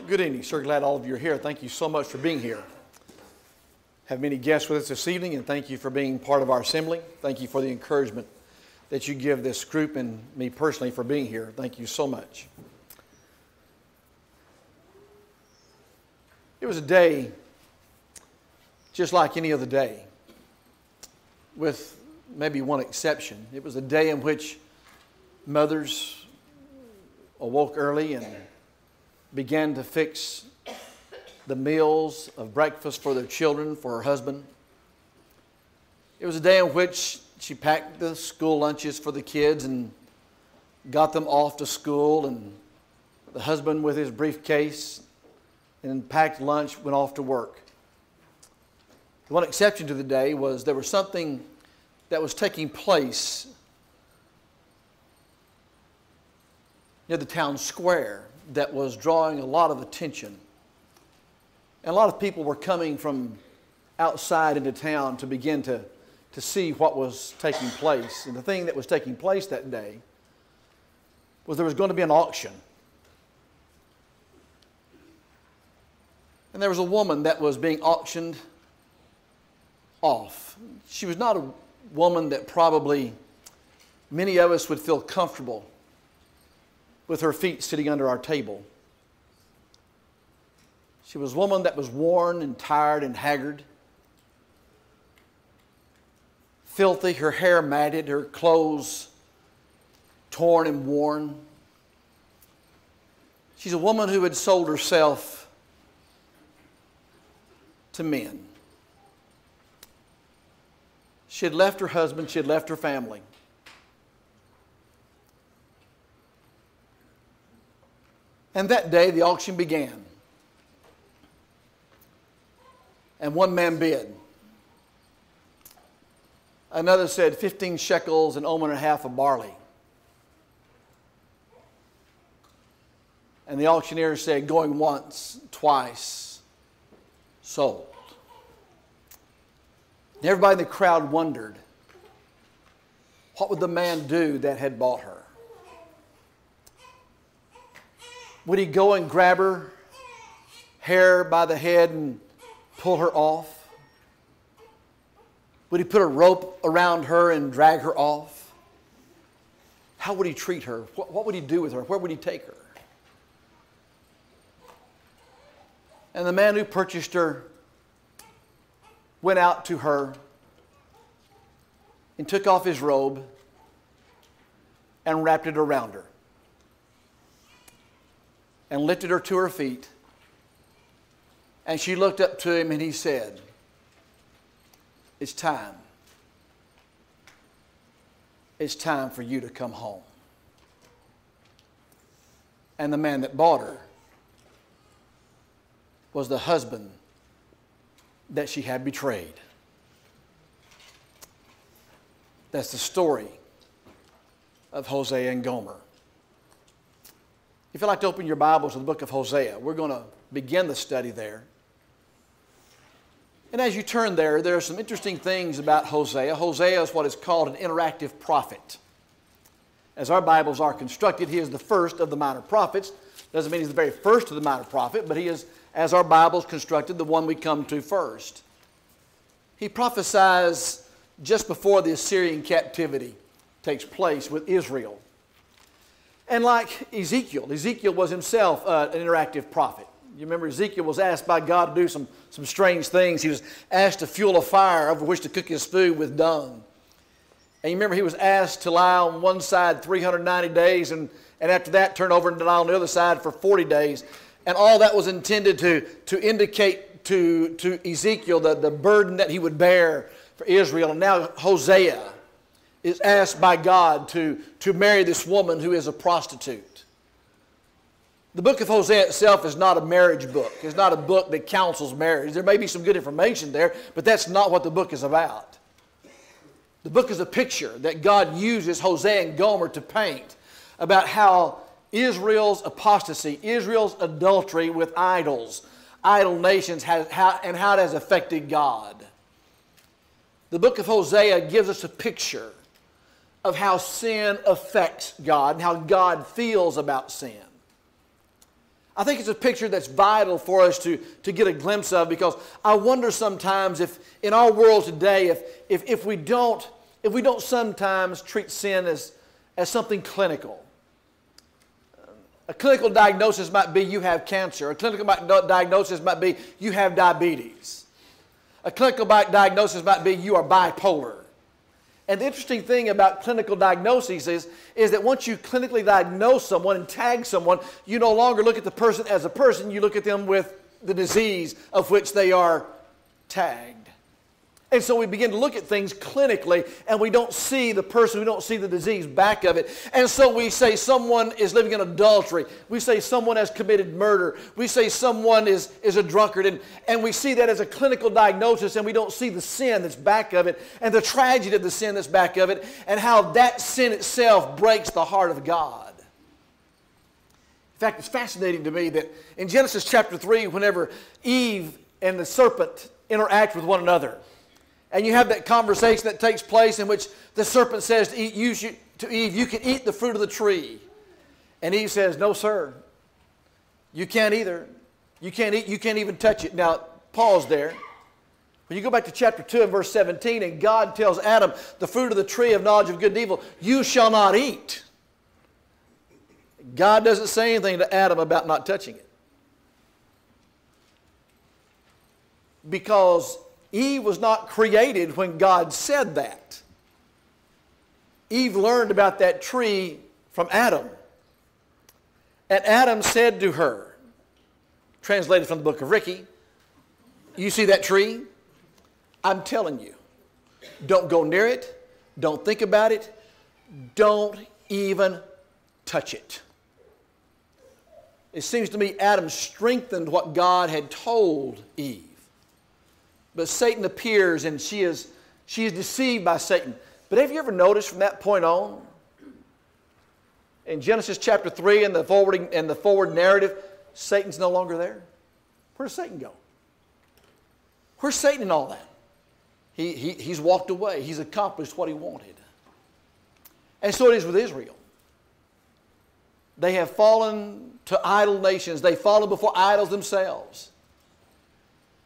Good evening, sir. Glad all of you are here. Thank you so much for being here. Have many guests with us this evening, and thank you for being part of our assembly. Thank you for the encouragement that you give this group and me personally for being here. Thank you so much. It was a day just like any other day, with maybe one exception. It was a day in which mothers awoke early and began to fix the meals of breakfast for their children, for her husband. It was a day in which she packed the school lunches for the kids and got them off to school, and the husband with his briefcase and packed lunch went off to work. The one exception to the day was there was something that was taking place near the town square that was drawing a lot of attention. And a lot of people were coming from outside into town to begin to see what was taking place. And the thing that was taking place that day was there was going to be an auction. And there was a woman that was being auctioned off. She was not a woman that probably many of us would feel comfortable with her feet sitting under our table. She was a woman that was worn and tired and haggard, filthy, her hair matted, her clothes torn and worn. She's a woman who had sold herself to men. She had left her husband, she had left her family. And that day the auction began. And one man bid. Another said 15 shekels, an omer and a half of barley. And the auctioneer said, going once, twice, sold. And everybody in the crowd wondered, what would the man do that had bought her? Would he go and grab her hair by the head and pull her off? Would he put a rope around her and drag her off? How would he treat her? What would he do with her? Where would he take her? And the man who purchased her went out to her and took off his robe and wrapped it around her and lifted her to her feet. And she looked up to him and he said, it's time. It's time for you to come home. And the man that bought her was the husband that she had betrayed. That's the story of Hosea and Gomer. If you'd like to open your Bibles to the book of Hosea, we're going to begin the study there. And as you turn there, there are some interesting things about Hosea. Hosea is what is called an interactive prophet. As our Bibles are constructed, he is the first of the minor prophets. Doesn't mean he's the very first of the minor prophet, but he is, as our Bible's constructed, the one we come to first. He prophesies just before the Assyrian captivity takes place with Israel. And like Ezekiel, Ezekiel was himself an interactive prophet. You remember Ezekiel was asked by God to do some strange things. He was asked to fuel a fire over which to cook his food with dung. And you remember he was asked to lie on one side 390 days and after that turn over and lie on the other side for 40 days. And all that was intended to indicate to Ezekiel the burden that he would bear for Israel. And now Hosea is asked by God to marry this woman who is a prostitute. The book of Hosea itself is not a marriage book. It's not a book that counsels marriage. There may be some good information there, but that's not what the book is about. The book is a picture that God uses Hosea and Gomer to paint about how Israel's apostasy, Israel's adultery with idols, idol nations, and how it has affected God. The book of Hosea gives us a picture of how sin affects God and how God feels about sin. I think it's a picture that's vital for us to get a glimpse of, because I wonder sometimes if in our world today, if we don't sometimes treat sin as something clinical. A clinical diagnosis might be you have cancer. A clinical diagnosis might be you have diabetes. A clinical diagnosis might be you are bipolar. And the interesting thing about clinical diagnoses is that once you clinically diagnose someone and tag someone, you no longer look at the person as a person, you look at them with the disease of which they are tagged. And so we begin to look at things clinically, and we don't see the person, we don't see the disease back of it. And so we say someone is living in adultery. We say someone has committed murder. We say someone is a drunkard. And we see that as a clinical diagnosis, and we don't see the sin that's back of it, and the tragedy of the sin that's back of it, and how that sin itself breaks the heart of God. In fact, it's fascinating to me that in Genesis chapter 3, whenever Eve and the serpent interact with one another, and you have that conversation that takes place in which the serpent says to Eve, you can eat the fruit of the tree. And Eve says, no, sir. You can't either. You can't even touch it. Now, pause there. When you go back to chapter 2 and verse 17, and God tells Adam, the fruit of the tree of knowledge of good and evil, you shall not eat. God doesn't say anything to Adam about not touching it. Because Eve was not created when God said that. Eve learned about that tree from Adam. And Adam said to her, translated from the book of Rickie, you see that tree? I'm telling you, don't go near it. Don't think about it. Don't even touch it. It seems to me Adam strengthened what God had told Eve. But Satan appears, and she is deceived by Satan. But have you ever noticed from that point on, in Genesis chapter 3 and the forward narrative, Satan's no longer there? Where does Satan go? Where's Satan in all that? He's walked away. He's accomplished what he wanted. And so it is with Israel. They have fallen to idol nations. They've fallen before idols themselves.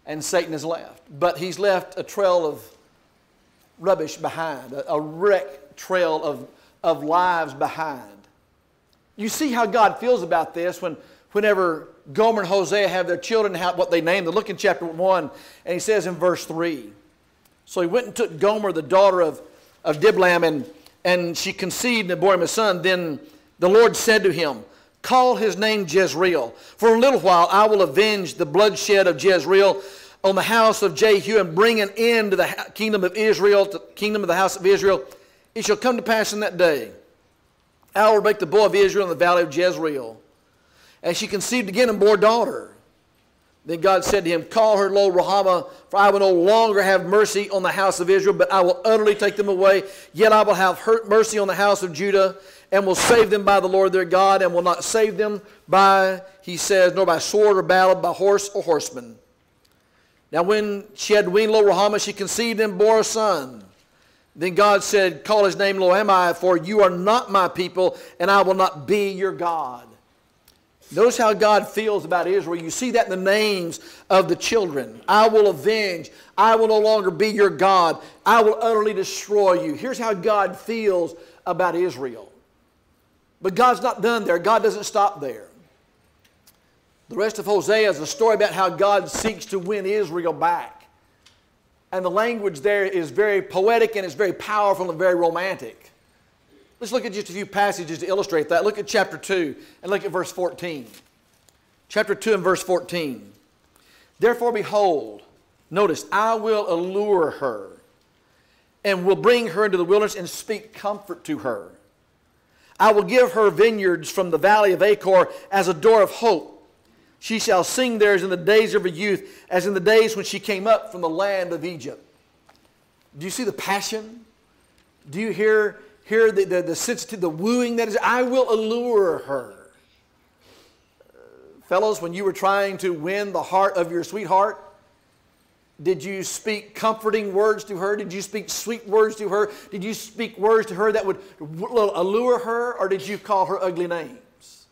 And Satan has left. But he's left a trail of rubbish behind, a wreck trail of lives behind. You see how God feels about this whenever Gomer and Hosea have their children, what they name them. Look in chapter 1, and he says in verse 3, so he went and took Gomer, the daughter of Diblam, and she conceived and bore him a son. Then the Lord said to him, call his name Jezreel. For a little while I will avenge the bloodshed of Jezreel on the house of Jehu, and bring an end to the kingdom of Israel, to the kingdom of the house of Israel. It shall come to pass in that day, I will break the bow of Israel in the valley of Jezreel. And she conceived again and bore a daughter. Then God said to him, call her Lo-Ruhamah, for I will no longer have mercy on the house of Israel, but I will utterly take them away. Yet I will have mercy on the house of Judah, and will save them by the Lord their God, and will not save them by, he says, nor by sword or battle, by horse or horseman. Now when she had weaned Lo-Ruhamah, she conceived and bore a son. Then God said, call his name Lo-Ammi, for you are not my people, and I will not be your God. Notice how God feels about Israel. You see that in the names of the children. I will avenge. I will no longer be your God. I will utterly destroy you. Here's how God feels about Israel. But God's not done there. God doesn't stop there. The rest of Hosea is a story about how God seeks to win Israel back. And the language there is very poetic, and it's very powerful and very romantic. Let's look at just a few passages to illustrate that. Look at chapter 2 and look at verse 14. Chapter 2 and verse 14. Therefore, behold, notice, I will allure her and will bring her into the wilderness and speak comfort to her. I will give her vineyards from the valley of Achor as a door of hope. She shall sing there as in the days of her youth, as in the days when she came up from the land of Egypt. Do you see the passion? Do you hear the sensitivity, the wooing that is? I will allure her. Fellows, when you were trying to win the heart of your sweetheart, did you speak comforting words to her? Did you speak sweet words to her? Did you speak words to her that would allure her, or did you call her ugly names?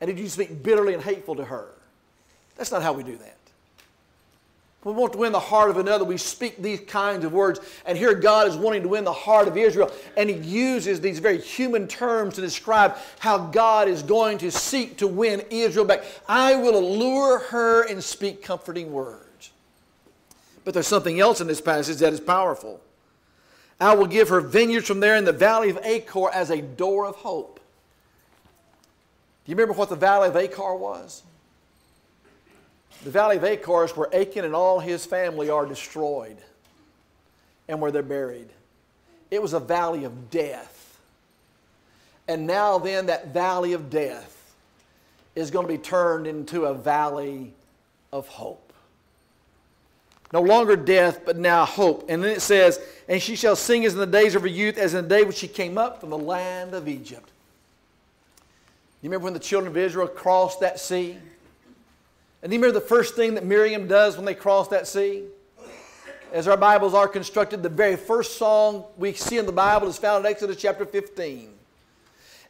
And did you speak bitterly and hateful to her? That's not how we do that. When we want to win the heart of another, we speak these kinds of words. And here God is wanting to win the heart of Israel. And He uses these very human terms to describe how God is going to seek to win Israel back. I will allure her and speak comforting words. But there's something else in this passage that is powerful. I will give her vineyards from there in the valley of Achor as a door of hope. Do you remember what the valley of Achor was? The valley of Achor is where Achan and all his family are destroyed and where they're buried. It was a valley of death. And now then that valley of death is going to be turned into a valley of hope. No longer death, but now hope. And then it says, and she shall sing as in the days of her youth, as in the day when she came up from the land of Egypt. You remember when the children of Israel crossed that sea? And do you remember the first thing that Miriam does when they cross that sea? As our Bibles are constructed, the very first song we see in the Bible is found in Exodus chapter 15.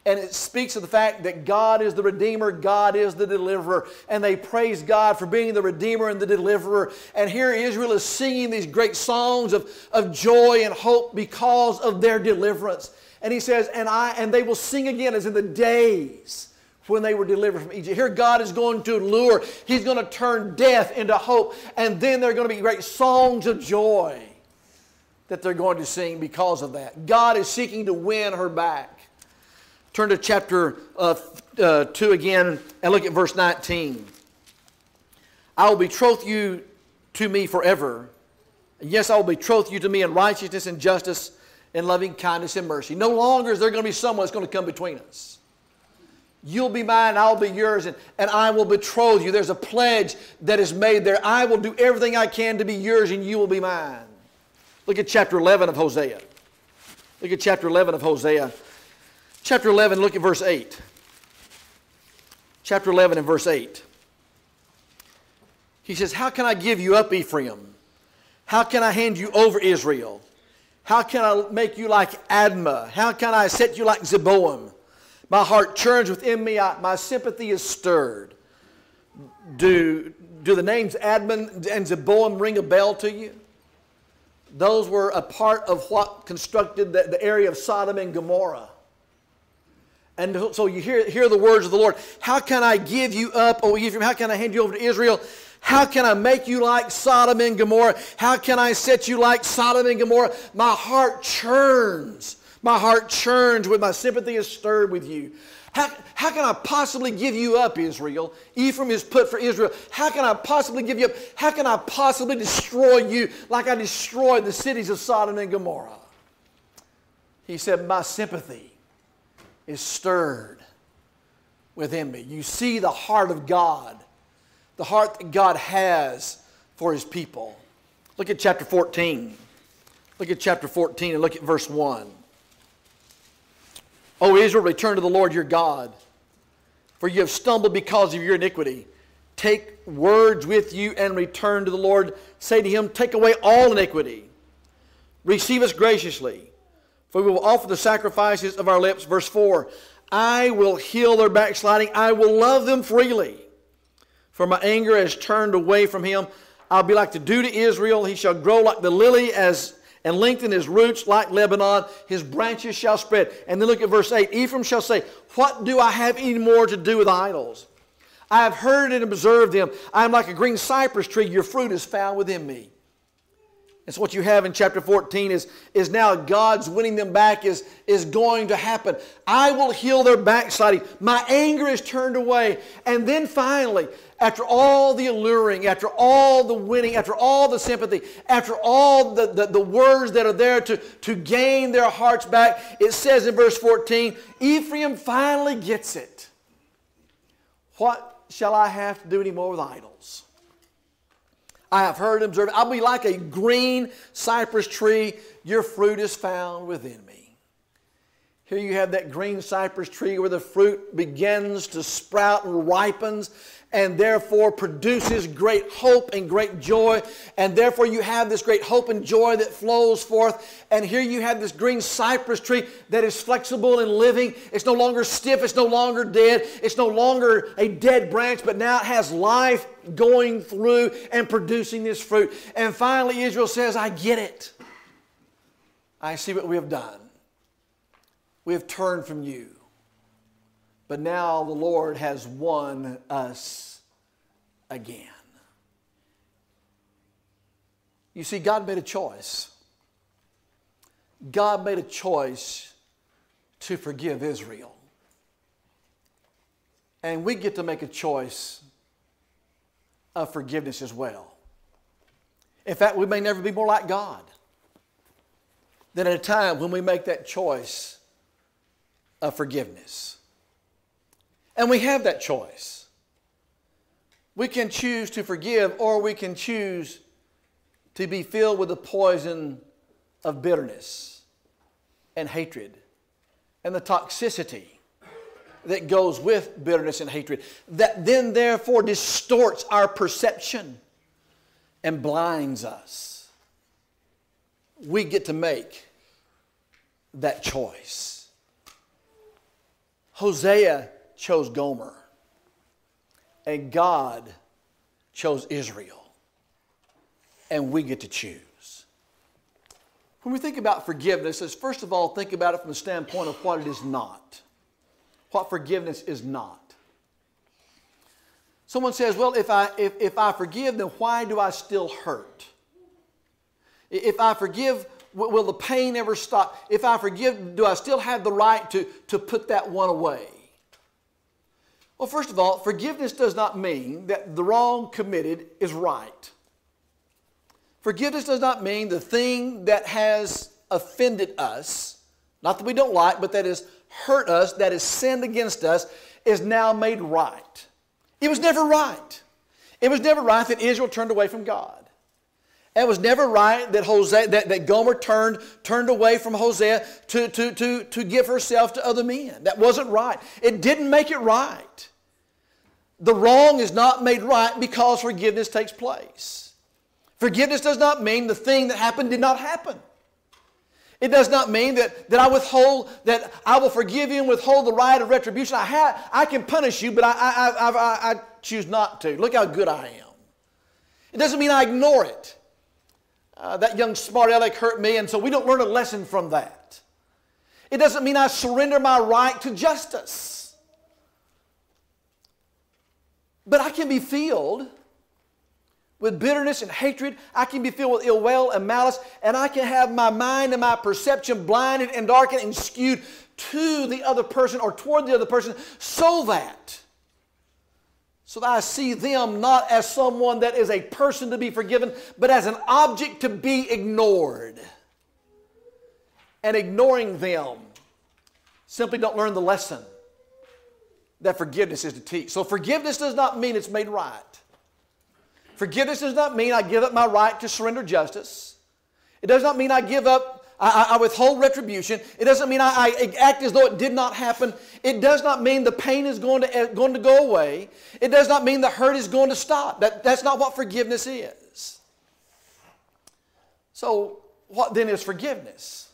And it speaks of the fact that God is the Redeemer, God is the Deliverer. And they praise God for being the Redeemer and the Deliverer. And here Israel is singing these great songs of joy and hope because of their deliverance. And he says, and they will sing again as in the days when they were delivered from Egypt. Here God is going to lure. He's going to turn death into hope. And then there are going to be great songs of joy that they're going to sing because of that. God is seeking to win her back. Turn to chapter 2 again and look at verse 19. I will betroth you to me forever. And yes, I will betroth you to me in righteousness and justice and loving kindness and mercy. No longer is there going to be someone that's going to come between us. You'll be mine, I'll be yours, and I will betroth you. There's a pledge that is made there. I will do everything I can to be yours, and you will be mine. Look at chapter 11 of Hosea. Look at chapter 11 of Hosea. Chapter 11, look at verse 8. Chapter 11 and verse 8. He says, how can I give you up, Ephraim? How can I hand you over, Israel? How can I make you like Admah? How can I set you like Zeboim? My heart churns within me. My sympathy is stirred. Do the names Admah and Zeboim ring a bell to you? Those were a part of what constructed the area of Sodom and Gomorrah. And so you hear the words of the Lord. How can I give you up, O Ephraim? How can I hand you over to Israel? How can I make you like Sodom and Gomorrah? How can I set you like Sodom and Gomorrah? My heart churns. My heart churns with my sympathy is stirred with you. How can I possibly give you up, Israel? Ephraim is put for Israel. How can I possibly give you up? How can I possibly destroy you like I destroyed the cities of Sodom and Gomorrah? He said, my sympathy is stirred within me. You see the heart of God, the heart that God has for His people. Look at chapter 14. Look at chapter 14 and look at verse 1. O Israel, return to the Lord your God, for you have stumbled because of your iniquity. Take words with you and return to the Lord. Say to Him, take away all iniquity. Receive us graciously, for we will offer the sacrifices of our lips. Verse 4, I will heal their backsliding. I will love them freely. For my anger has turned away from him. I'll be like the dew to Israel. He shall grow like the lily and lengthen his roots like Lebanon. His branches shall spread. And then look at verse 8. Ephraim shall say, what do I have any more to do with idols? I have heard and observed them. I am like a green cypress tree. Your fruit is found within me. And so what you have in chapter 14 is now God's winning them back is going to happen. I will heal their backsliding. My anger is turned away. And then finally, after all the alluring, after all the winning, after all the sympathy, after all the words that are there to gain their hearts back, it says in verse 14, Ephraim finally gets it. What shall I have to do anymore with idols? I have heard and observed. I'll be like a green cypress tree. Your fruit is found within me. Here you have that green cypress tree where the fruit begins to sprout and ripens and therefore produces great hope and great joy. And therefore you have this great hope and joy that flows forth. And here you have this green cypress tree that is flexible and living. It's no longer stiff. It's no longer dead. It's no longer a dead branch, but now it has life going through and producing this fruit. And finally Israel says, I get it. I see what we have done. We have turned from you. But now the Lord has won us again. You see, God made a choice. God made a choice to forgive Israel. And we get to make a choice of forgiveness as well. In fact, we may never be more like God than at a time when we make that choice of forgiveness. And we have that choice. We can choose to forgive, or we can choose to be filled with the poison of bitterness and hatred and the toxicity that goes with bitterness and hatred, that then therefore distorts our perception and blinds us. We get to make that choice. Hosea chose Gomer, and God chose Israel, and we get to choose. When we think about forgiveness, let's first of all think about it from the standpoint of what it is not, what forgiveness is not. Someone says, well, if I forgive, then why do I still hurt? If I forgive, will the pain ever stop? If I forgive, do I still have the right to put that one away? Well, first of all, forgiveness does not mean that the wrong committed is right. Forgiveness does not mean the thing that has offended us, not that we don't like, but that has hurt us, that has sinned against us, is now made right. It was never right. It was never right that Israel turned away from God. It was never right that Gomer turned away from Hosea to give herself to other men. That wasn't right. It didn't make it right. The wrong is not made right because forgiveness takes place. Forgiveness does not mean the thing that happened did not happen. It does not mean that I will forgive you and withhold the right of retribution. I can punish you, but I choose not to. Look how good I am. It doesn't mean I ignore it. That young smart aleck hurt me, and so we don't learn a lesson from that. It doesn't mean I surrender my right to justice. But I can be filled with bitterness and hatred. I can be filled with ill will and malice, and I can have my mind and my perception blinded and darkened and skewed to the other person or toward the other person so that I see them not as someone that is a person to be forgiven, but as an object to be ignored. And ignoring them simply don't learn the lesson that forgiveness is to teach. So forgiveness does not mean it's made right. Forgiveness does not mean I give up my right to surrender justice. It does not mean I give up, I withhold retribution. It doesn't mean I act as though it did not happen. It does not mean the pain is going to go away. It does not mean the hurt is going to stop. That's not what forgiveness is. So what then is forgiveness?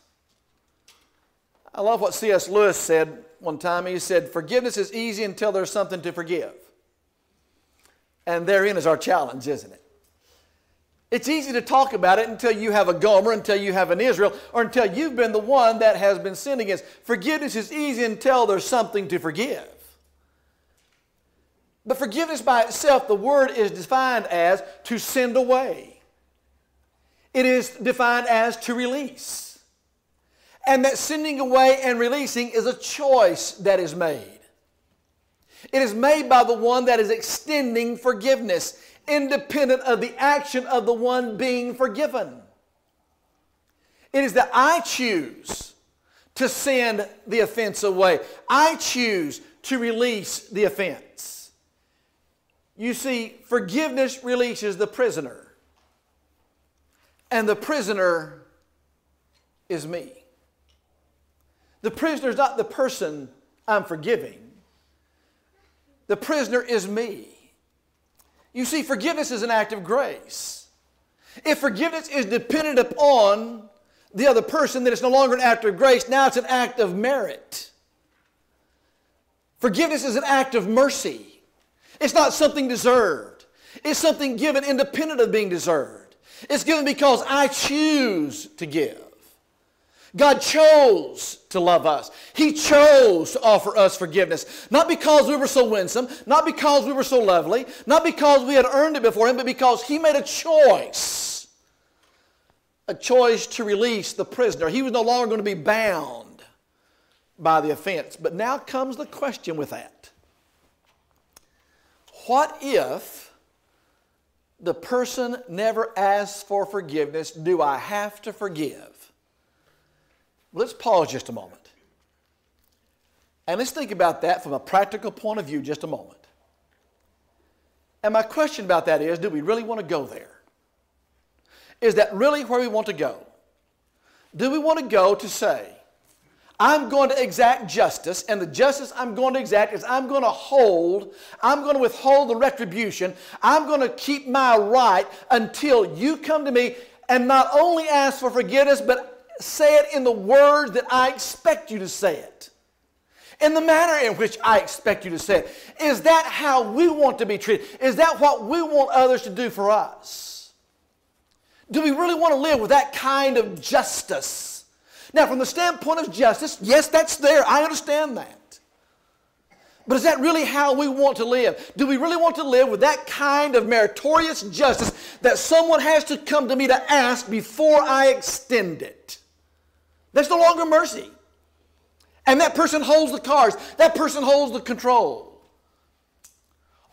I love what C.S. Lewis said one time. He said, forgiveness is easy until there's something to forgive. And therein is our challenge, isn't it? It's easy to talk about it until you have a Gomer, until you have an Israel, or until you've been the one that has been sinned against. Forgiveness is easy until there's something to forgive. But forgiveness by itself, the word is defined as to send away. It is defined as to release. And that sending away and releasing is a choice that is made. It is made by the one that is extending forgiveness, independent of the action of the one being forgiven. It is that I choose to send the offense away. I choose to release the offense. You see, forgiveness releases the prisoner. And the prisoner is me. The prisoner is not the person I'm forgiving. The prisoner is me. You see, forgiveness is an act of grace. If forgiveness is dependent upon the other person, then it's no longer an act of grace. Now it's an act of merit. Forgiveness is an act of mercy. It's not something deserved. It's something given independent of being deserved. It's given because I choose to give. God chose to love us. He chose to offer us forgiveness. Not because we were so winsome, not because we were so lovely, not because we had earned it before Him, but because He made a choice. A choice to release the prisoner. He was no longer going to be bound by the offense. But now comes the question with that. What if the person never asks for forgiveness? Do I have to forgive? Let's pause just a moment. And let's think about that from a practical point of view just a moment. And my question about that is, do we really want to go there? Is that really where we want to go? Do we want to go to say, I'm going to exact justice, and the justice I'm going to exact is I'm going to withhold the retribution, I'm going to keep my right until you come to me and not only ask for forgiveness, but say it in the words that I expect you to say it. In the manner in which I expect you to say it. Is that how we want to be treated? Is that what we want others to do for us? Do we really want to live with that kind of justice? Now, from the standpoint of justice, yes, that's there. I understand that. But is that really how we want to live? Do we really want to live with that kind of meritorious justice that someone has to come to me to ask before I extend it? That's no longer mercy. And that person holds the cards. That person holds the control.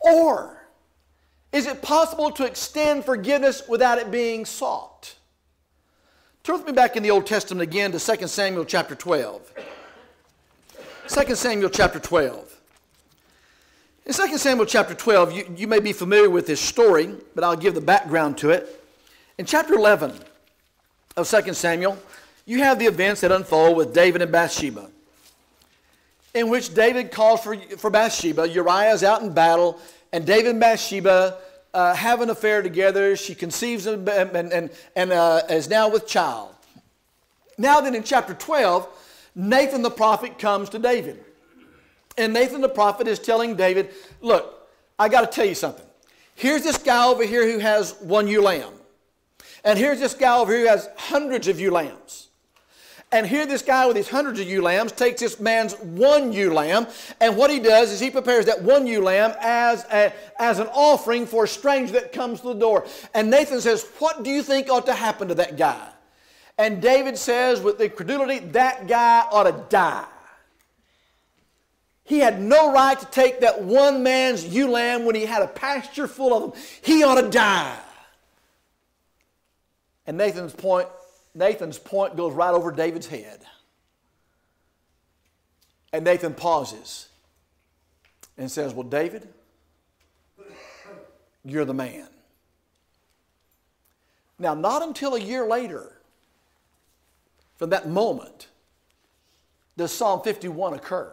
Or is it possible to extend forgiveness without it being sought? Turn with me back in the Old Testament again to 2 Samuel chapter 12. 2 Samuel chapter 12. In 2 Samuel chapter 12, you may be familiar with this story, but I'll give the background to it. In chapter 11 of 2 Samuel, you have the events that unfold with David and Bathsheba, in which David calls for Bathsheba. Uriah is out in battle, and David and Bathsheba have an affair together. She conceives and is now with child. Now then in chapter 12, Nathan the prophet comes to David. And Nathan the prophet is telling David, look, I got to tell you something. Here's this guy over here who has one ewe lamb. And here's this guy over here who has hundreds of ewe lambs. And here this guy with his hundreds of ewe lambs takes this man's one ewe lamb, and what he does is he prepares that one ewe lamb as an offering for a stranger that comes to the door. And Nathan says, what do you think ought to happen to that guy? And David says with incredulity, that guy ought to die. He had no right to take that one man's ewe lamb when he had a pasture full of them. He ought to die. And Nathan's point goes right over David's head. And Nathan pauses and says, well, David, you're the man. Now, not until a year later, from that moment, does Psalm 51 occur.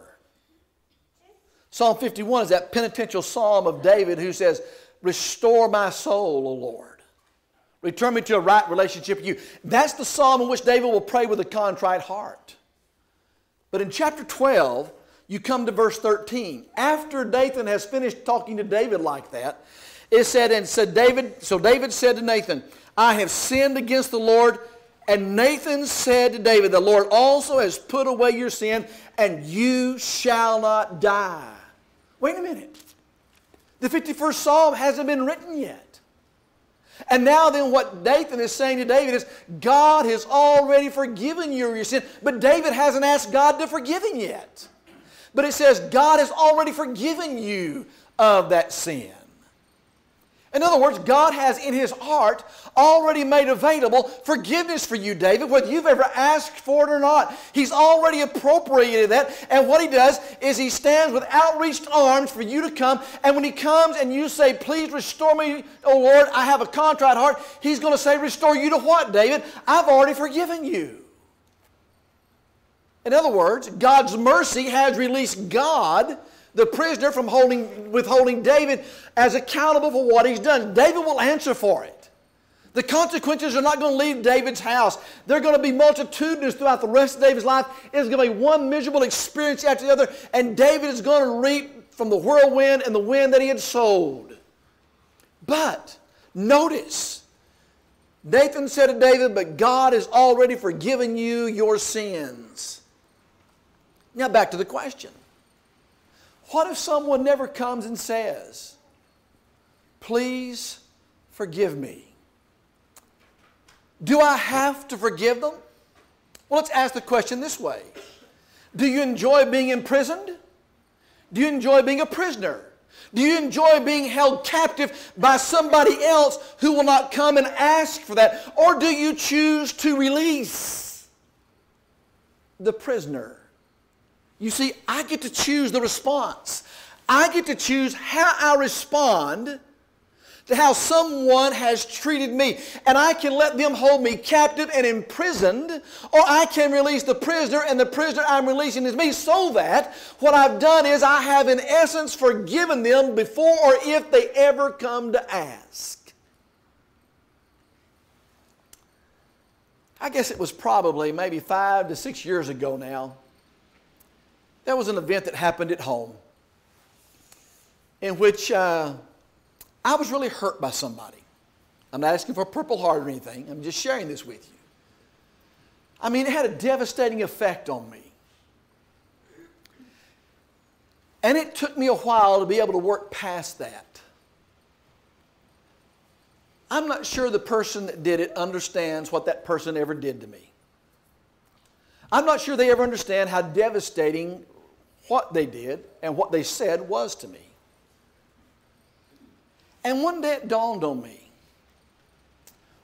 Psalm 51 is that penitential psalm of David who says, restore my soul, O Lord. Return me to a right relationship with you. That's the psalm in which David will pray with a contrite heart. But in chapter 12, you come to verse 13. After Nathan has finished talking to David like that, it said, so David said to Nathan, I have sinned against the Lord. And Nathan said to David, the Lord also has put away your sin, and you shall not die. Wait a minute. The 51st Psalm hasn't been written yet. And now then what Nathan is saying to David is, God has already forgiven you your sin, but David hasn't asked God to forgive him yet. But it says, God has already forgiven you of that sin. In other words, God has in His heart already made available forgiveness for you, David, whether you've ever asked for it or not. He's already appropriated that. And what He does is He stands with outreached arms for you to come. And when He comes and you say, please restore me, O Lord, I have a contrite heart, He's going to say, restore you to what, David? I've already forgiven you. In other words, God's mercy has released God, the prisoner, from withholding David as accountable for what he's done. David will answer for it. The consequences are not going to leave David's house. They're going to be multitudinous throughout the rest of David's life. It's going to be one miserable experience after the other, and David is going to reap from the whirlwind and the wind that he had sowed. But notice, Nathan said to David, "But God has already forgiven you your sins." Now back to the question. What if someone never comes and says, "Please forgive me"? Do I have to forgive them? Well, let's ask the question this way. Do you enjoy being imprisoned? Do you enjoy being a prisoner? Do you enjoy being held captive by somebody else who will not come and ask for that? Or do you choose to release the prisoner? You see, I get to choose the response. I get to choose how I respond to how someone has treated me. And I can let them hold me captive and imprisoned, or I can release the prisoner, and the prisoner I'm releasing is me, so that what I've done is I have in essence forgiven them before or if they ever come to ask. I guess it was probably maybe 5 to 6 years ago now. There was an event that happened at home in which I was really hurt by somebody. I'm not asking for a Purple Heart or anything. I'm just sharing this with you. I mean, it had a devastating effect on me. And it took me a while to be able to work past that. I'm not sure the person that did it understands what that person ever did to me. I'm not sure they ever understand how devastating what they did and what they said was to me. And one day it dawned on me,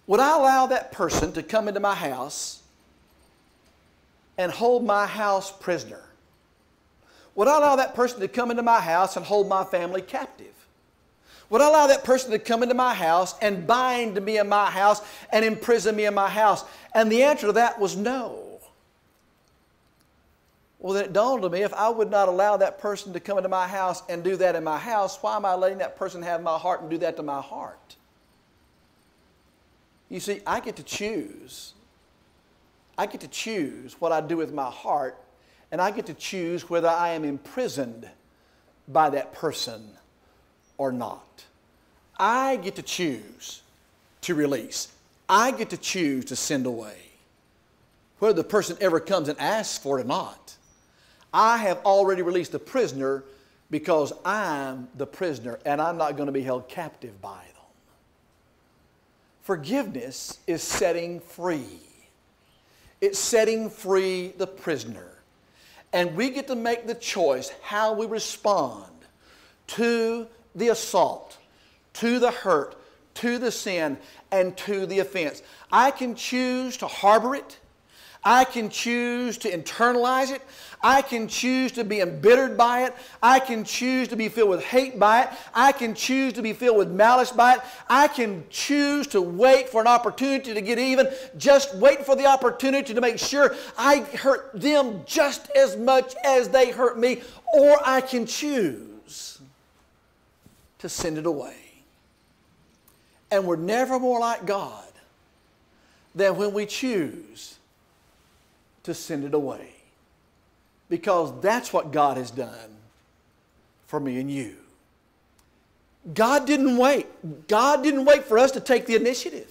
would I allow that person to come into my house and hold my house prisoner? Would I allow that person to come into my house and hold my family captive? Would I allow that person to come into my house and bind me in my house and imprison me in my house? And the answer to that was no. Well, then it dawned on me, if I would not allow that person to come into my house and do that in my house, why am I letting that person have my heart and do that to my heart? You see, I get to choose. I get to choose what I do with my heart, and I get to choose whether I am imprisoned by that person or not. I get to choose to release. I get to choose to send away. Whether the person ever comes and asks for it or not, I have already released the prisoner because I'm the prisoner and I'm not going to be held captive by them. Forgiveness is setting free. It's setting free the prisoner. And we get to make the choice how we respond to the assault, to the hurt, to the sin, and to the offense. I can choose to harbor it. I can choose to internalize it. I can choose to be embittered by it. I can choose to be filled with hate by it. I can choose to be filled with malice by it. I can choose to wait for an opportunity to get even, just wait for the opportunity to make sure I hurt them just as much as they hurt me, or I can choose to send it away. And we're never more like God than when we choose to send it away. Because that's what God has done for me and you. God didn't wait. God didn't wait for us to take the initiative.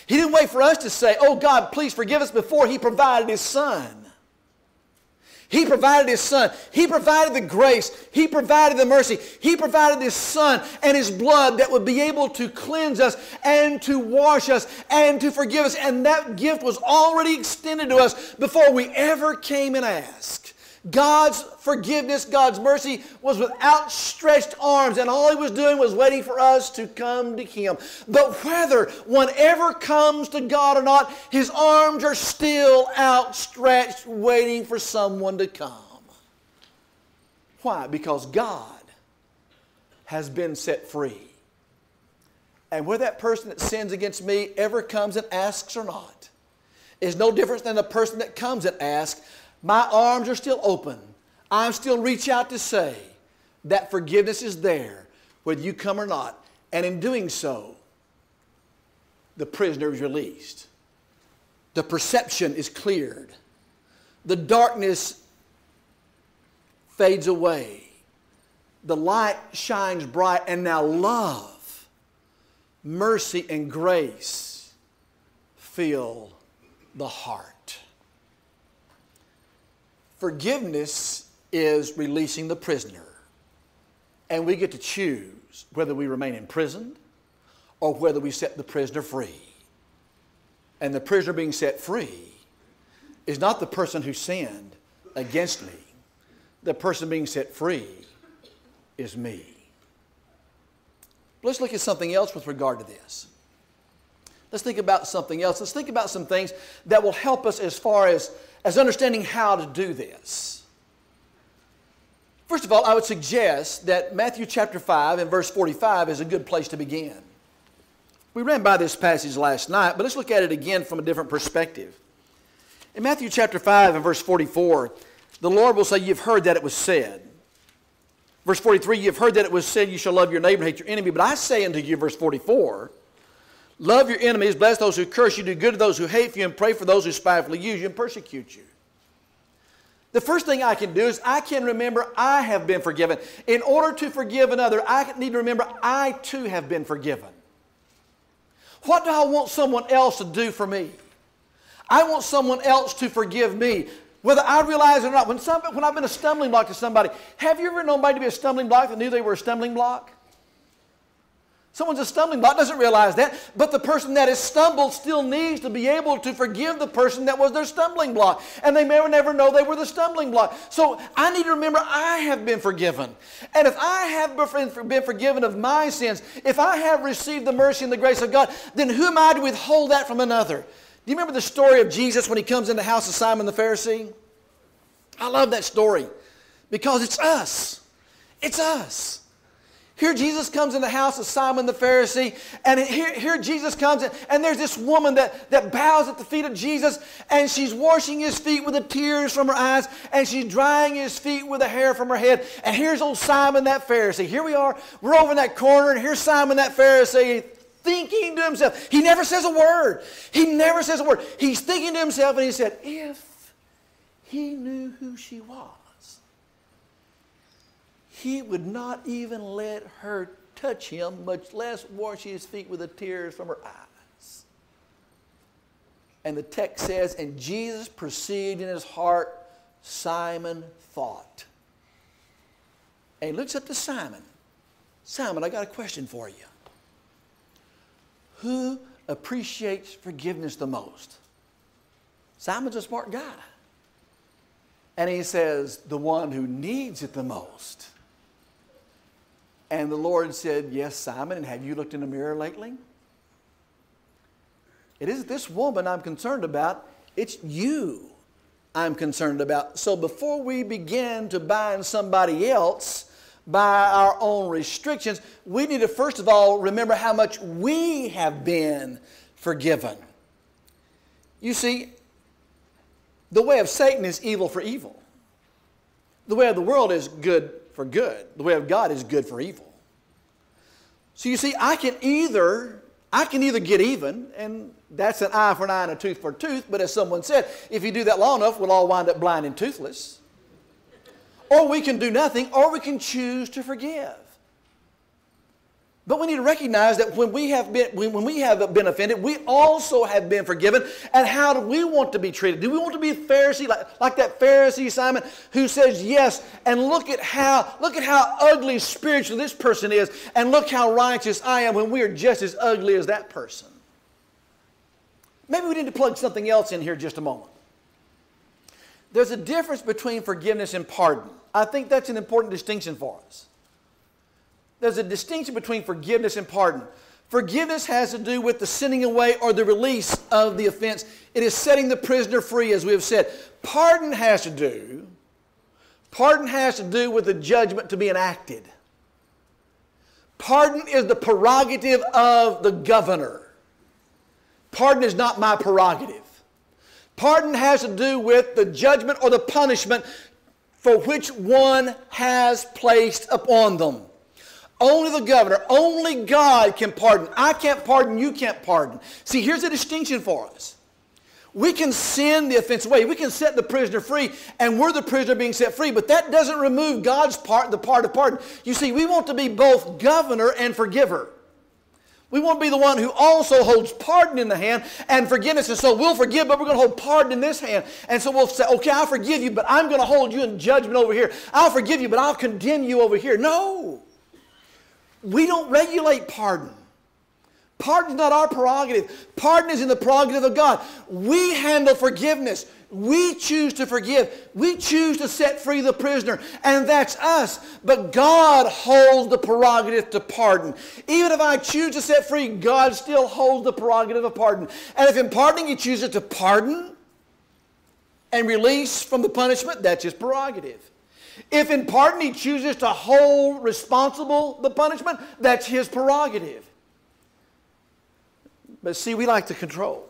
He didn't wait for us to say, "Oh God, please forgive us," before He provided His Son. He provided His Son. He provided the grace. He provided the mercy. He provided His Son and His blood that would be able to cleanse us and to wash us and to forgive us. And that gift was already extended to us before we ever came and asked. God's forgiveness, God's mercy was with outstretched arms, and all He was doing was waiting for us to come to Him. But whether one ever comes to God or not, His arms are still outstretched, waiting for someone to come. Why? Because God has been set free. And whether that person that sins against me ever comes and asks or not is no different than the person that comes and asks. My arms are still open. I'm still reach out to say that forgiveness is there, whether you come or not. And in doing so, the prisoner is released. The perception is cleared. The darkness fades away. The light shines bright, and now love, mercy, and grace fill the heart. Forgiveness is releasing the prisoner. And we get to choose whether we remain imprisoned or whether we set the prisoner free. And the prisoner being set free is not the person who sinned against me. The person being set free is me. Let's look at something else with regard to this. Let's think about something else. Let's think about some things that will help us as far as understanding how to do this. First of all, I would suggest that Matthew chapter 5 and verse 45 is a good place to begin. We ran by this passage last night, but let's look at it again from a different perspective. In Matthew chapter 5 and verse 44, the Lord will say, you've heard that it was said. Verse 43, you've heard that it was said, you shall love your neighbor and hate your enemy. But I say unto you, verse 44, love your enemies, bless those who curse you, do good to those who hate you, and pray for those who spitefully use you and persecute you. The first thing I can do is I can remember I have been forgiven. In order to forgive another, I need to remember I too have been forgiven. What do I want someone else to do for me? I want someone else to forgive me, whether I realize it or not. When I've been a stumbling block to somebody, have you ever known somebody to be a stumbling block that knew they were a stumbling block? Someone's a stumbling block, doesn't realize that, but the person that has stumbled still needs to be able to forgive the person that was their stumbling block. And they may never know they were the stumbling block. So I need to remember I have been forgiven. And if I have been forgiven of my sins, if I have received the mercy and the grace of God, then who am I to withhold that from another? Do you remember the story of Jesus when he comes in the house of Simon the Pharisee? I love that story because it's us. It's us. Here Jesus comes in the house of Simon the Pharisee, and here Jesus comes in, and there's this woman that bows at the feet of Jesus, and she's washing his feet with the tears from her eyes, and she's drying his feet with the hair from her head. And here's old Simon that Pharisee. Here we are, we're over in that corner, and here's Simon that Pharisee thinking to himself. He never says a word. He never says a word. He's thinking to himself, and he said, if he knew who she was, he would not even let her touch him, much less wash his feet with the tears from her eyes. And the text says, and Jesus perceived in his heart, Simon thought. And he looks up to Simon. Simon, I got a question for you. Who appreciates forgiveness the most? Simon's a smart guy. And he says, the one who needs it the most. And the Lord said, yes, Simon, and have you looked in the mirror lately? It isn't this woman I'm concerned about. It's you I'm concerned about. So before we begin to bind somebody else by our own restrictions, we need to first of all remember how much we have been forgiven. You see, the way of Satan is evil for evil. The way of the world is good for good. The way of God is good for evil. So you see, I can either get even, and that's an eye for an eye and a tooth for a tooth, but as someone said, if you do that long enough, we'll all wind up blind and toothless. Or we can do nothing, or we can choose to forgive. But we need to recognize that when we have been offended, we also have been forgiven. And how do we want to be treated? Do we want to be a Pharisee like that Pharisee Simon who says yes, and look at how ugly spiritually this person is, and look how righteous I am, when we are just as ugly as that person? Maybe we need to plug something else in here just a moment. There's a difference between forgiveness and pardon. I think that's an important distinction for us. There's a distinction between forgiveness and pardon. Forgiveness has to do with the sending away or the release of the offense. It is setting the prisoner free, as we have said. Pardon has to do with the judgment to be enacted. Pardon is the prerogative of the governor. Pardon is not my prerogative. Pardon has to do with the judgment or the punishment for which one has placed upon them. Only the governor, only God can pardon. I can't pardon, you can't pardon. See, here's a distinction for us. We can send the offense away. We can set the prisoner free, and we're the prisoner being set free. But that doesn't remove God's part, the part of pardon. You see, we want to be both governor and forgiver. We want to be the one who also holds pardon in the hand and forgiveness. And so we'll forgive, but we're going to hold pardon in this hand. And so we'll say, okay, I'll forgive you, but I'm going to hold you in judgment over here. I'll forgive you, but I'll condemn you over here. No. We don't regulate pardon. Pardon is not our prerogative. Pardon is in the prerogative of God. We handle forgiveness. We choose to forgive. We choose to set free the prisoner, and that's us. But God holds the prerogative to pardon. Even if I choose to set free, God still holds the prerogative of pardon. And if in pardoning He chooses to pardon and release from the punishment, that's His prerogative. If in pardon He chooses to hold responsible the punishment, that's His prerogative. But see, we like to control.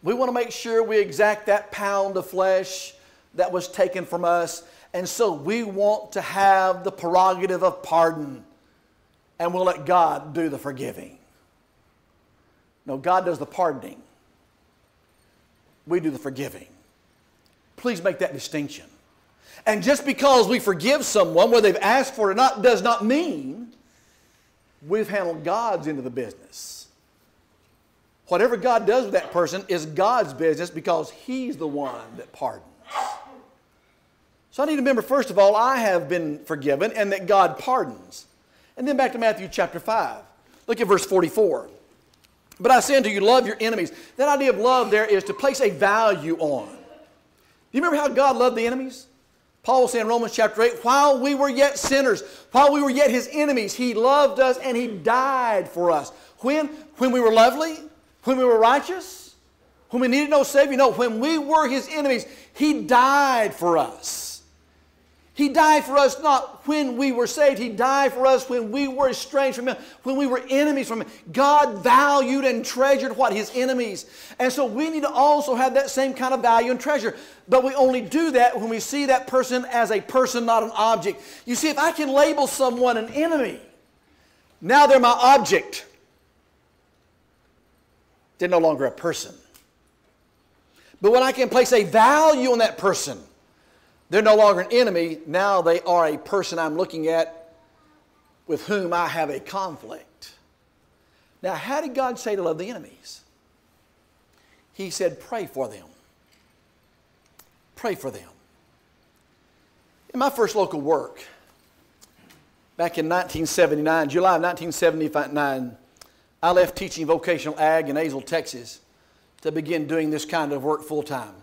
We want to make sure we exact that pound of flesh that was taken from us. And so we want to have the prerogative of pardon. And we'll let God do the forgiving. No, God does the pardoning. We do the forgiving. Please make that distinction. And just because we forgive someone, whether they've asked for it or not, does not mean we've handled God's end of the business. Whatever God does with that person is God's business because He's the one that pardons. So I need to remember, first of all, I have been forgiven and that God pardons. And then back to Matthew chapter 5. Look at verse 44. But I say unto you, love your enemies. That idea of love there is to place a value on. Do you remember how God loved the enemies? Paul will say in Romans chapter 8, while we were yet sinners, while we were yet His enemies, He loved us and He died for us. When? When we were lovely? When we were righteous? When we needed no Savior? No, when we were His enemies, He died for us. He died for us not when we were saved. He died for us when we were estranged from Him, when we were enemies from Him. God valued and treasured what? His enemies. And so we need to also have that same kind of value and treasure. But we only do that when we see that person as a person, not an object. You see, if I can label someone an enemy, now they're my object. They're no longer a person. But when I can place a value on that person, they're no longer an enemy. Now they are a person I'm looking at with whom I have a conflict. Now, how did God say to love the enemies? He said, pray for them. Pray for them. In my first local work, back in 1979, July of 1979, I left teaching vocational ag in Azle, Texas, to begin doing this kind of work full time.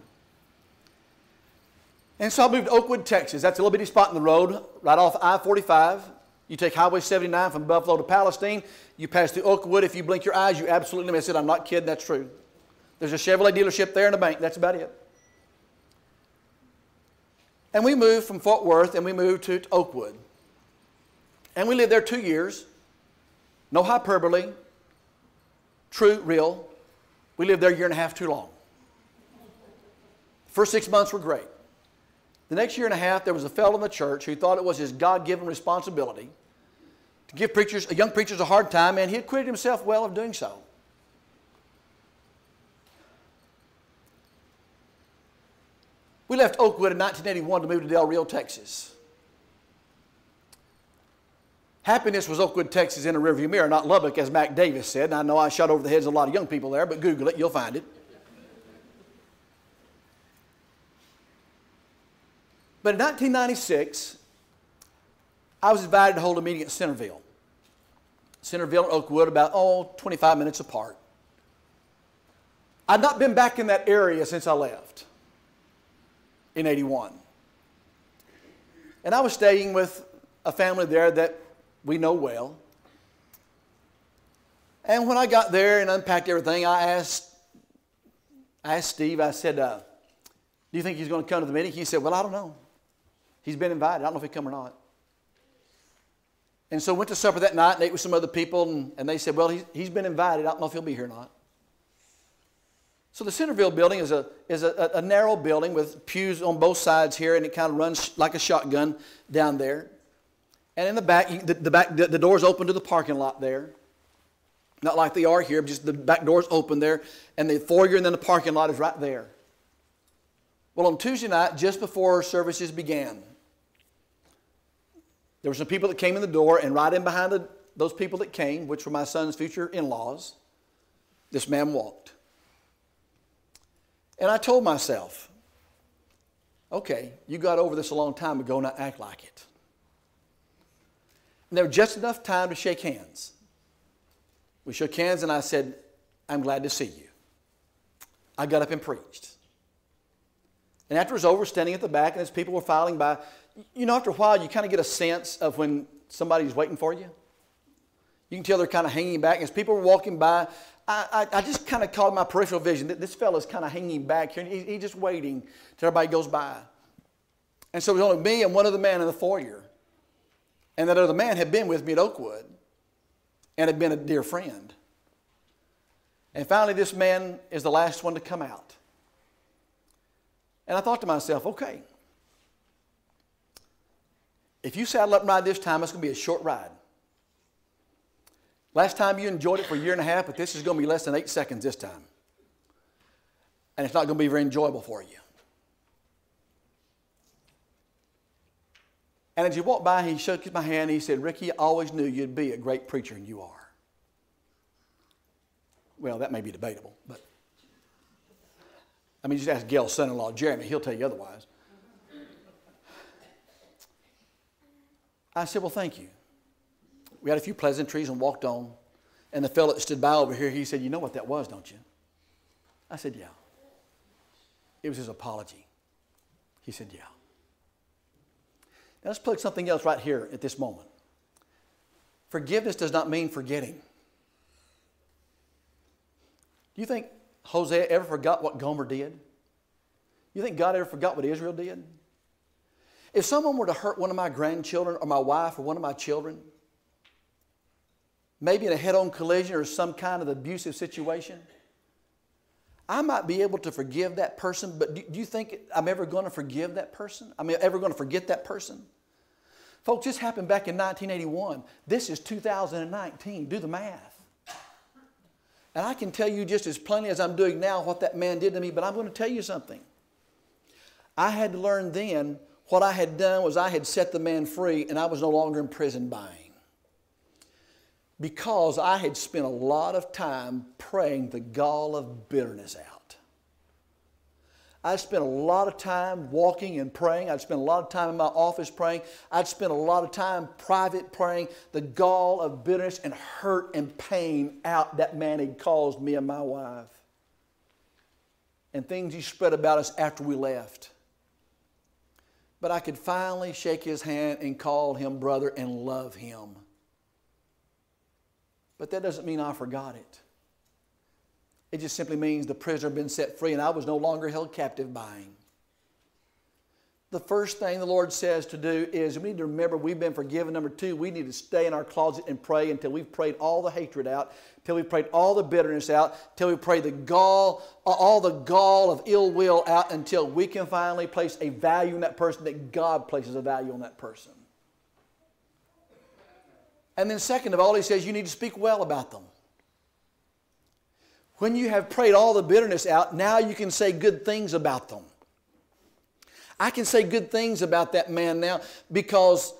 And so I moved to Oakwood, Texas. That's a little bitty spot in the road, right off I-45. You take Highway 79 from Buffalo to Palestine. You pass through Oakwood. If you blink your eyes, you absolutely miss it. I'm not kidding. That's true. There's a Chevrolet dealership there and a bank. That's about it. And we moved from Fort Worth and we moved to Oakwood. And we lived there 2 years. No hyperbole. True, real. We lived there a year and a half too long. The first 6 months were great. The next year and a half, there was a fellow in the church who thought it was his God-given responsibility to give young preachers a hard time, and he acquitted himself well of doing so. We left Oakwood in 1981 to move to Del Rio, Texas. Happiness was Oakwood, Texas in a rearview mirror, not Lubbock, as Mac Davis said. And I know I shot over the heads of a lot of young people there, but Google it, you'll find it. But in 1996, I was invited to hold a meeting at Centerville. Centerville and Oakwood, about 25 minutes apart. I'd not been back in that area since I left in 81. And I was staying with a family there that we know well. And when I got there and unpacked everything, I asked Steve, I said, do you think he's going to come to the meeting? He said, well, I don't know. He's been invited. I don't know if he'll come or not. And so I went to supper that night and ate with some other people, and they said, well, he's been invited. I don't know if he'll be here or not. So the Centerville building is a narrow building with pews on both sides here, and it kind of runs like a shotgun down there. And in the back, the doors open to the parking lot there. Not like they are here, just the back doors open there, and the foyer and then the parking lot is right there. Well, on Tuesday night, just before services began, there were some people that came in the door, and right in behind those people that came, which were my son's future in-laws, this man walked. And I told myself, okay, you got over this a long time ago, now act like it. And there was just enough time to shake hands. We shook hands, and I said, I'm glad to see you. I got up and preached. And after it was over, standing at the back, and as people were filing by, you know, after a while, you kind of get a sense of when somebody's waiting for you. You can tell they're kind of hanging back. As people were walking by, I just kind of caught my peripheral vision that this fellow's kind of hanging back here, and he's just waiting till everybody goes by. And so it was only me and one other man in the foyer. And that other man had been with me at Oakwood and had been a dear friend. And finally, this man is the last one to come out. And I thought to myself, okay, if you saddle up and ride this time, it's going to be a short ride. Last time you enjoyed it for a year and a half, but this is going to be less than 8 seconds this time. And it's not going to be very enjoyable for you. And as he walked by, he shook my hand and he said, Rickie, I always knew you'd be a great preacher, and you are. Well, that may be debatable, but I mean, just ask Gail's son-in-law, Jeremy. He'll tell you otherwise. I said, well, thank you. We had a few pleasantries and walked on. And the fellow that stood by over here, he said, you know what that was, don't you? I said, yeah. It was his apology. He said, yeah. Now let's plug something else right here at this moment. Forgiveness does not mean forgetting. Do you think Hosea ever forgot what Gomer did? You think God ever forgot what Israel did? If someone were to hurt one of my grandchildren or my wife or one of my children, maybe in a head-on collision or some kind of abusive situation, I might be able to forgive that person, but do you think I'm ever going to forgive that person? I'm ever going to forget that person? Folks, this happened back in 1981. This is 2019. Do the math. And I can tell you just as plainly as I'm doing now what that man did to me, but I'm going to tell you something. I had to learn then what I had done was I had set the man free, and I was no longer in prison by him. Because I had spent a lot of time praying the gall of bitterness out. I'd spent a lot of time walking and praying. I'd spent a lot of time in my office praying. I'd spent a lot of time private praying the gall of bitterness and hurt and pain out that man had caused me and my wife. And things he spread about us after we left. But I could finally shake his hand and call him brother and love him. But that doesn't mean I forgot it. It just simply means the prisoner had been set free and I was no longer held captive by him. The first thing the Lord says to do is we need to remember we've been forgiven. Number two, we need to stay in our closet and pray until we've prayed all the hatred out, till we've prayed all the bitterness out, till we've prayed all the gall of ill will out, until we can finally place a value in that person, that God places a value on that person. And then second of all, he says you need to speak well about them. When you have prayed all the bitterness out, now you can say good things about them. I can say good things about that man now because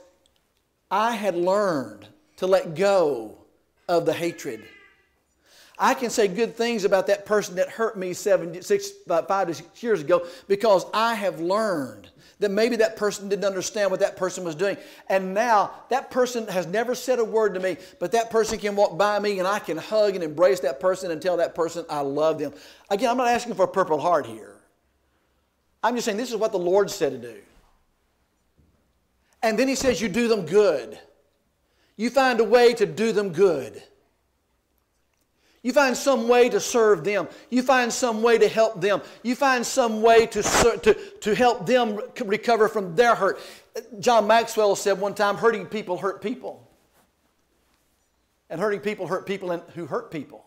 I had learned to let go of the hatred. I can say good things about that person that hurt me 5 to 6 years ago because I have learned that maybe that person didn't understand what that person was doing. And now that person has never said a word to me, but that person can walk by me and I can hug and embrace that person and tell that person I love them. Again, I'm not asking for a Purple Heart here. I'm just saying this is what the Lord said to do. And then he says you do them good. You find a way to do them good. You find some way to serve them. You find some way to help them. You find some way to help them recover from their hurt. John Maxwell said one time, hurting people hurt people. And hurting people hurt people who hurt people.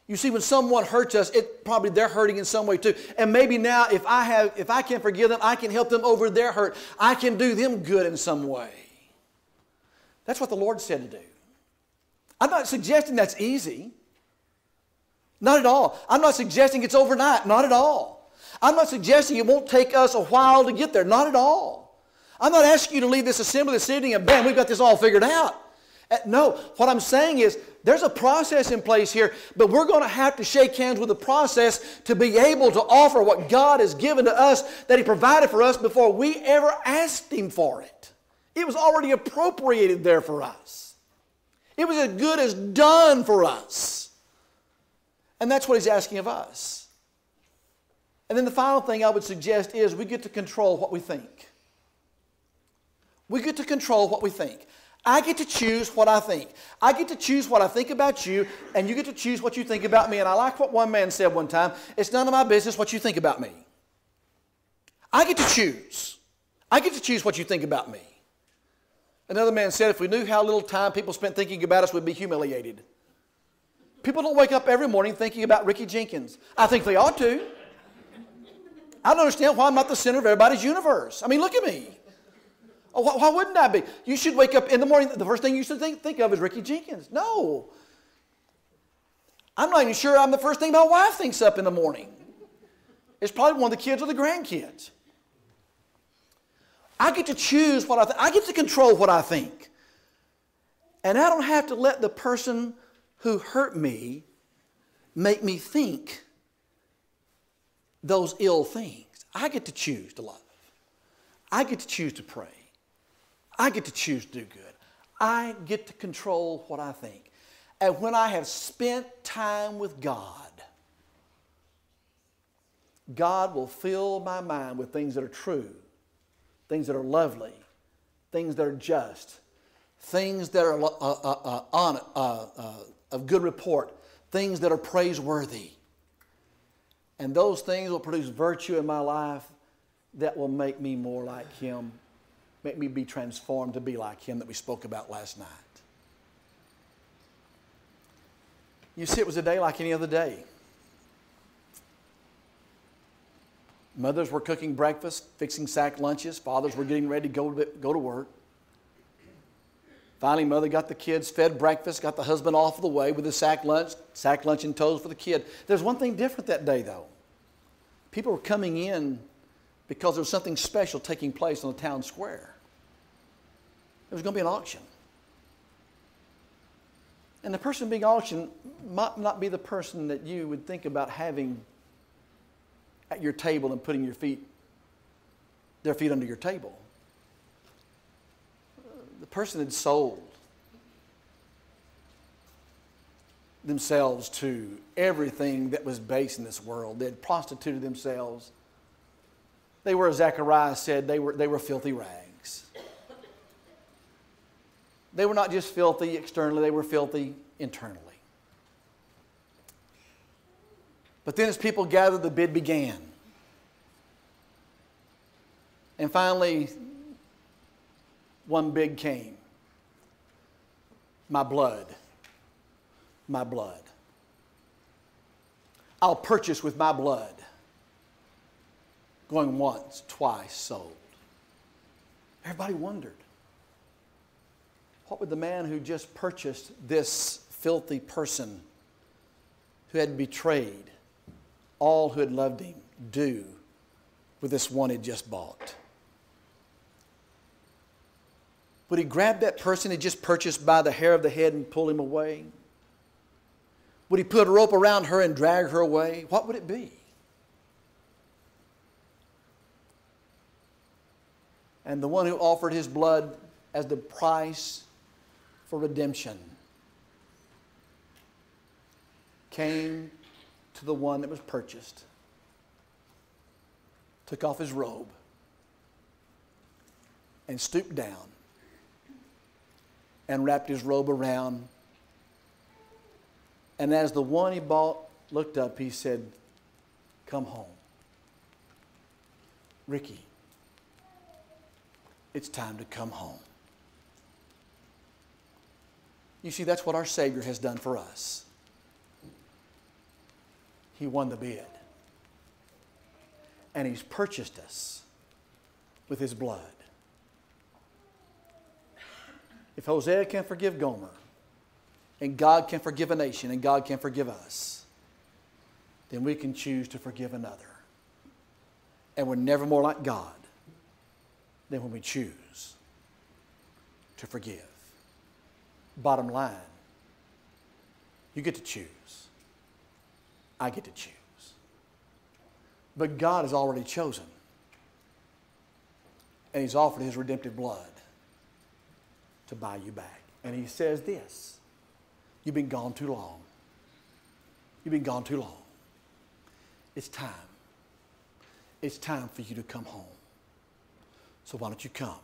You see, when someone hurts us, probably they're hurting in some way too. And maybe now, if I can forgive them, I can help them over their hurt. I can do them good in some way. That's what the Lord said to do. I'm not suggesting that's easy. Not at all. I'm not suggesting it's overnight. Not at all. I'm not suggesting it won't take us a while to get there. Not at all. I'm not asking you to leave this assembly this evening and bam, we've got this all figured out. No, what I'm saying is there's a process in place here, but we're going to have to shake hands with the process to be able to offer what God has given to us, that He provided for us before we ever asked Him for it. It was already appropriated there for us. It was as good as done for us. And that's what He's asking of us. And then the final thing I would suggest is we get to control what we think. We get to control what we think. I get to choose what I think. I get to choose what I think about you, and you get to choose what you think about me. And I like what one man said one time, it's none of my business what you think about me. I get to choose. I get to choose what you think about me. Another man said, if we knew how little time people spent thinking about us, we'd be humiliated. People don't wake up every morning thinking about Rickie Jenkins. I think they ought to. I don't understand why I'm not the center of everybody's universe. I mean, look at me. Oh, why wouldn't I be? You should wake up in the morning, the first thing you should think of is Rickie Jenkins. No. I'm not even sure I'm the first thing my wife thinks up in the morning. It's probably one of the kids or the grandkids. I get to choose what I think. I get to control what I think. And I don't have to let the person who hurt me make me think those ill things. I get to choose to love. I get to choose to pray. I get to choose to do good. I get to control what I think. And when I have spent time with God, God will fill my mind with things that are true, things that are lovely, things that are just, things that are of good report, things that are praiseworthy. And those things will produce virtue in my life that will make me more like Him, make me be transformed to be like Him that we spoke about last night. You see, it was a day like any other day. Mothers were cooking breakfast, fixing sack lunches. Fathers were getting ready to go to work. Finally, mother got the kids fed breakfast, got the husband off of the way with his sack lunch and toast for the kid. There's one thing different that day, though. People were coming in because there was something special taking place on the town square. There was going to be an auction. And the person being auctioned might not be the person that you would think about having at your table and putting their feet under your table. The person had sold themselves to everything that was base in this world. They had prostituted themselves. They were, as Zechariah said, they were filthy rags. They were not just filthy externally, they were filthy internally. But then as people gathered, the bid began. And finally, one bid came. My blood. My blood. I'll purchase with my blood. Going once, twice, sold. Everybody wondered. What would the man who just purchased this filthy person who had betrayed all who had loved him do with this one he'd just bought? Would he grab that person he just purchased by the hair of the head and pull him away? Would he put a rope around her and drag her away? What would it be? And the one who offered his blood as the price for redemption came to the one that was purchased, took off his robe, and stooped down and wrapped his robe around. And as the one he bought looked up, he said, "Come home. Rickie, it's time to come home." You see, that's what our Savior has done for us. He won the bid. And He's purchased us with His blood. If Hosea can forgive Gomer, and God can forgive a nation, and God can forgive us, then we can choose to forgive another. And we're never more like God than when we choose to forgive. Bottom line, you get to choose. I get to choose. But God has already chosen. And He's offered His redemptive blood to buy you back. And He says this: you've been gone too long. You've been gone too long. It's time. It's time for you to come home. So why don't you come?